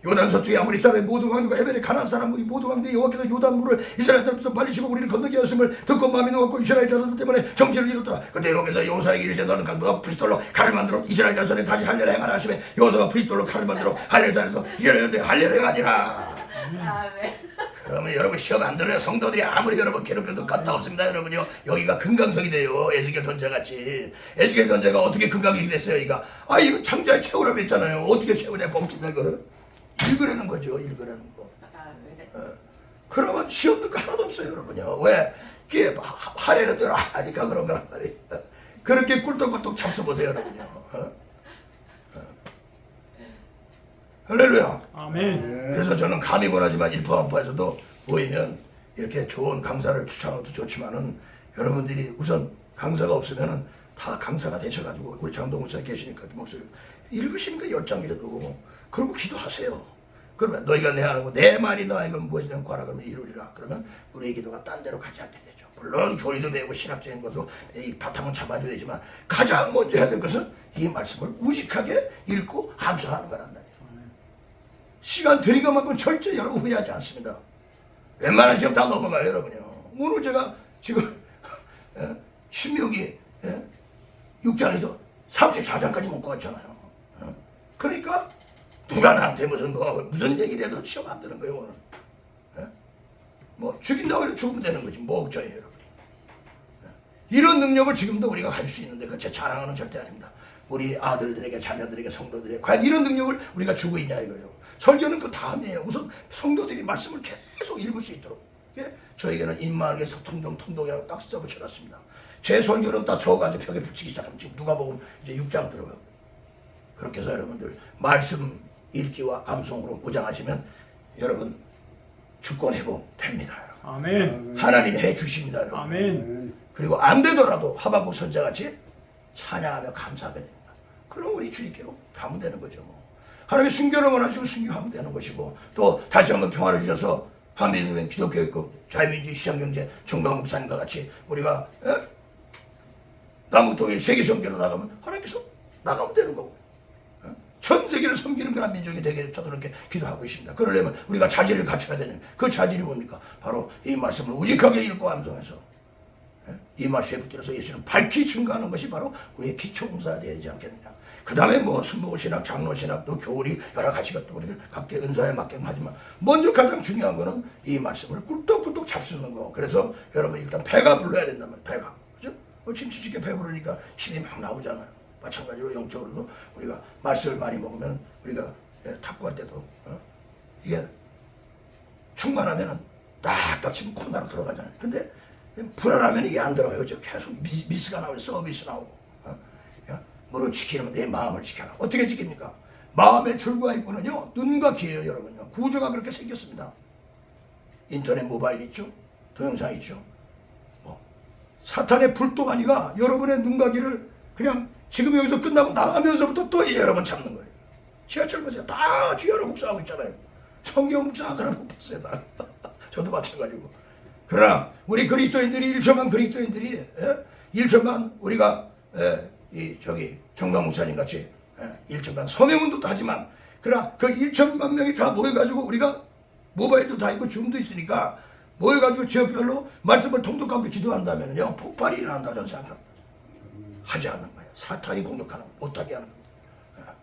요단 서쪽에 아모리 사람의 모든 왕들과 헤벨의 가나안 사람들이 모든 왕들이 여호와께서 요단물을 이스라엘 앞에서 발리시고 우리를 건너게 하였음을 듣고 마음이 녹았고 이스라엘 자손들 때문에 정죄를 이뤘더라. 그때 여호와께서 여호수아에게 이르시되 너는 너가 브리스톨로 칼을 만들어 이스라엘 자손에 다시 할례를 행하라 하시매 여호수아가 브리스톨로 칼을 만들어 할례를 하여서 이스라엘한테 할례를 행하니라. 그러면 여러분 시험 안 들어요. 성도들이 아무리 여러분 괴롭혀도 값다 없습니다. 여러분요 여기가 금강석이 돼요. 에스겔 전자같이. 에스겔 전자가 어떻게 금강석이 됐어요? 이거 이거 창자에 채우라고 했잖아요. 어떻게 채우냐 봉투면 이거를 읽으라는 거죠. 읽으라는 거. 그러면 시험 듣고 하나도 없어요. 여러분요. 왜? 이게 하려는 대로 하니까 그런 거란 말이에요. 그렇게 꿀떡꿀떡 잡숴보세요. 여러분요. 할렐루야. 아멘. 그래서 저는 감히 권하지만 일파만파에서도 보이면 이렇게 좋은 강사를 추천하는 것도 좋지만은 여러분들이 우선 강사가 없으면은 다 강사가 되셔가지고 우리 장동 목사 계시니까 그 목소리 읽으시는 거 10장이라도 그러고 기도하세요. 그러면 너희가 내 하는 거 내 말이 너희가 무엇이든 구하라 그러면 이루리라. 그러면 우리의 기도가 딴 데로 가지 않게 되죠. 물론 교리도 배우고 신학적인 것으로 이 바탕은 잡아줘야 되지만 가장 먼저 해야 될 것은 이 말씀을 우직하게 읽고 암송하는 거란 말이에요. 시간 드린 것만큼 절대 여러분 후회하지 않습니다. 웬만한 시험 다 넘어가요 여러분요. 오늘 제가 지금 신명기 6장에서 34장까지 못 갔잖아요. 그러니까 누가 나한테 무슨 얘기를 해도 시험 안 되는 거예요 오늘. 뭐 죽인다고 해도 죽으면 되는 거지 뭐 걱정해요 여러분. 이런 능력을 지금도 우리가 가질 수 있는데 그 제 자랑하는 절대 아닙니다. 우리 아들들에게 자녀들에게 성도들에게 과연 이런 능력을 우리가 주고 있냐 이거예요. 설교는 그 다음이에요. 우선 성도들이 말씀을 계속 읽을 수 있도록 저에게는 인마을에서 통동이라고 딱 써 붙여놨습니다. 제 설교는 다 적어가지고 벽에 붙이기 시작하면 지금 누가 보면 이제 6장 들어가고 그렇게 해서 여러분들 말씀 읽기와 암송으로 무장하시면 여러분 주권 회복됩니다. 아멘. 하나님이 해주십니다 여러분. 아멘. 그리고 안 되더라도 하박국 선자같이 찬양하며 감사하게 됩니다. 그럼 우리 주님께로 가면 되는 거죠. 뭐. 하나님의 순교를 원하시면 순교하면 되는 것이고 또 다시 한번 평화를 주셔서 한민은 기독교 있고 자유민주주의 시장경제 정강 목사님과 같이 우리가 남북통일 세계선교로 나가면 하나님께서 나가면 되는 거고 전 세계를 섬기는 그런 민족이 되게 저도 그렇게 기도하고 있습니다. 그러려면 우리가 자질을 갖춰야 되는 그 자질이 뭡니까? 바로 이 말씀을 우직하게 읽고 암송해서 이 말씀에 붙들어서 예수는 밝히 증거하는 것이 바로 우리의 기초봉사가 되지 않겠느냐. 그 다음에 뭐 순복신학, 장로신학, 또 교리 여러 가지가 또 우리가 각기 은사에 맞게 하지만 먼저 가장 중요한 거는 이 말씀을 꿀떡꿀떡 잡수는 거. 그래서 여러분 일단 배가 불러야 된단 말이에요. 배가. 그죠? 침수지게 배부르니까 힘이 막 나오잖아요. 마찬가지로 영적으로도 우리가 말씀을 많이 먹으면 우리가 탁구할 때도 이게 충만하면은 딱딱 치면 코너로 들어가잖아요. 근데 불안하면 이게 안 들어가요. 그죠? 계속 미스가 나오고 서비스 나오고. 뭐를 지키려면 내 마음을 지켜라. 어떻게 지킵니까? 마음의 줄과 입구는요 눈과 귀예요 여러분요. 구조가 그렇게 생겼습니다. 인터넷 모바일 있죠? 동영상 있죠? 뭐 사탄의 불도가니가 여러분의 눈과 귀를 그냥 지금 여기서 끝나고 나가면서부터 또 이제 여러분 잡는 거예요. 지하철 보세요. 다 주여로 묵상하고 있잖아요. 성경 묵상하더라도 못 봤어요. 나. 저도 마찬가지고. 그러나 우리 그리스도인들이 1천만 그리스도인들이 1천만 우리가 이 저기 정강 목사님 같이 1천만 서명운동도 하지만 그러나 그 1천만 명이 다 모여가지고 우리가 모바일도 다 있고 줌도 있으니까 모여가지고 지역별로 말씀을 통독하고 기도한다면요 폭발이 일어난다 저는 생각합니다. 하지 않는 거예요. 사탄이 공격하는 거 못하게 하는 겁니다.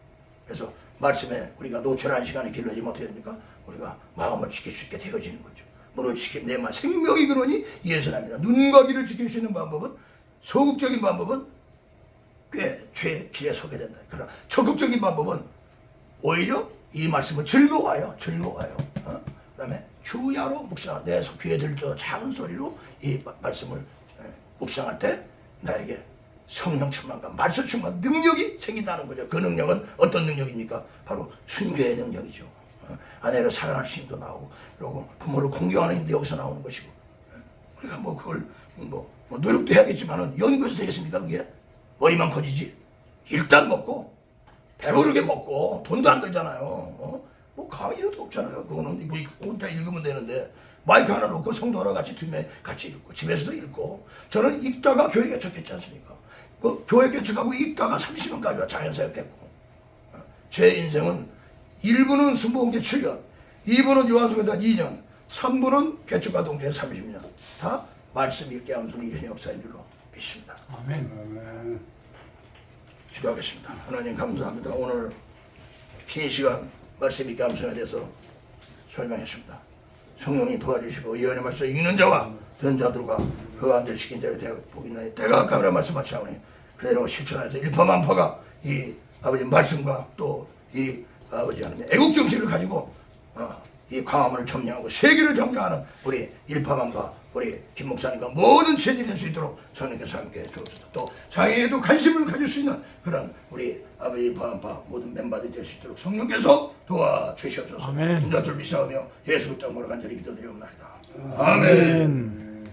그래서 말씀에 우리가 노출한 시간이 길러지면 어떻게 됩니까? 우리가 마음을 지킬 수 있게 되어지는 거죠. 너를 지킨 내 말 생명이 그러니 이에서 납니다. 눈과 귀를 지킬 수 있는 방법은 소극적인 방법은 꽤 죄의 길에 서게 된다. 그러나 적극적인 방법은 오히려 이 말씀을 즐거워요. 그다음에 주야로 묵상. 내 귀에 들죠 작은 소리로 이 말씀을 묵상할 때 나에게 성령 충만과 말씀 충만 능력이 생긴다는 거죠. 그 능력은 어떤 능력입니까? 바로 순교의 능력이죠. 아내를 사랑할 수 있는 힘도 나오고 그리고 부모를 공경하는 힘도 여기서 나오는 것이고 우리가 뭐 그걸 뭐 노력도 해야겠지만은 연구해서 되겠습니까? 그게 머리만 커지지. 일단 먹고 배부르게 먹고 돈도 안 들잖아요. 뭐 강의도 없잖아요. 그거는 우리 혼자 읽으면 되는데 마이크 하나 놓고 성도 하나 같이 두면 같이 읽고 집에서도 읽고 저는 읽다가 교회 개척했지 않습니까? 그 교회 개척하고 읽다가 30년까지 와 자연사역 됐고 제 인생은 1부는 순복음교 7년 2부는 요한복음 2년 3부는 개척과 동시에 30년 다 말씀 읽게 하면서 이런 역사인 줄로 믿습니다. 아멘. 기도하겠습니다. 하나님 감사합니다. 오늘 긴 시간 말씀 읽게 함성에 대해서 설명했습니다. 성령님 도와주시고 예언의 말씀 읽는 자와 듣는 자들과 그 안들 시킨 자를 대하여 복이 나니 때가 가까우라 말씀하시오니 그대로 실천해서 일파만파가 이 아버지 말씀과 또 이 아버지 하나님 애국 정신을 가지고 이 광화문을 점령하고 세계를 점령하는 우리 일파만파 우리 김 목사님과 모든 죄들이 될 수 있도록 성령께서 함께 해주옵소서. 또 장애에도 관심을 가질 수 있는 그런 우리 아버지 일파만파 모든 멤버들이 될 수 있도록 성령께서 도와주시옵소서. 아멘. 인자줄 믿사오며 예수 그리스도 이름으로 간절히 기도드리옵나이다. 아멘.